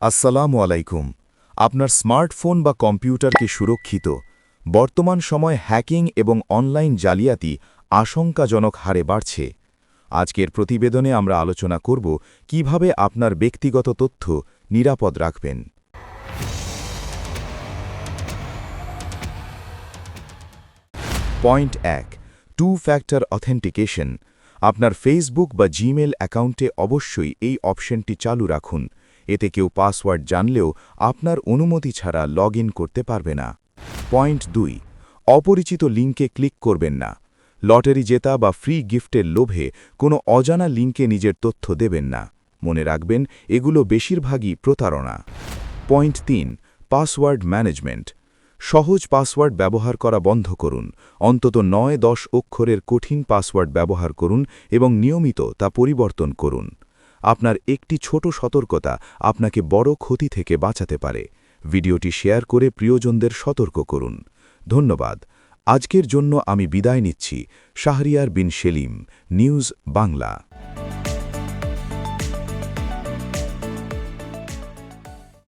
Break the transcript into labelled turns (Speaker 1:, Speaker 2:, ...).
Speaker 1: আসসালামু আলাইকুম। আপনার স্মার্টফোন বা কম্পিউটারকে সুরক্ষিত বর্তমান সময় হ্যাকিং এবং অনলাইন জালিয়াতি আশঙ্কাজনক হারে বাড়ছে। আজকের প্রতিবেদনে আমরা আলোচনা করব কিভাবে আপনার ব্যক্তিগত তথ্য নিরাপদ রাখবেন। Point ১, two factor authentication. আপনার ফেসবুক বা জিমেল অ্যাকাউন্টে অবশ্যই এই অপশনটি চালু রাখুন। এতে কেউ পাসওয়ার্ড জানলেও আপনার অনুমতি ছাড়া লগ ইন করতে পারবে না। পয়েন্ট ২, অপরিচিত লিঙ্কে ক্লিক করবেন না। লটারি জেতা বা ফ্রি গিফটের লোভে কোনো অজানা লিঙ্কে নিজের তথ্য দেবেন না। মনে রাখবেন, এগুলো বেশিরভাগই প্রতারণা। Point ৩, password management. সহজ পাসওয়ার্ড ব্যবহার করা বন্ধ করুন। অন্তত ৯-১০ অক্ষরের কঠিন পাসওয়ার্ড ব্যবহার করুন এবং নিয়মিত তা পরিবর্তন করুন। আপনার একটি ছোট সতর্কতা আপনাকে বড় ক্ষতি থেকে বাঁচাতে পারে। ভিডিওটি শেয়ার করে প্রিয়জনদের সতর্ক করুন। ধন্যবাদ। আজকের জন্য আমি বিদায় নিচ্ছি। শাহরিয়ার বিন সেলিম, নিউজ বাংলা।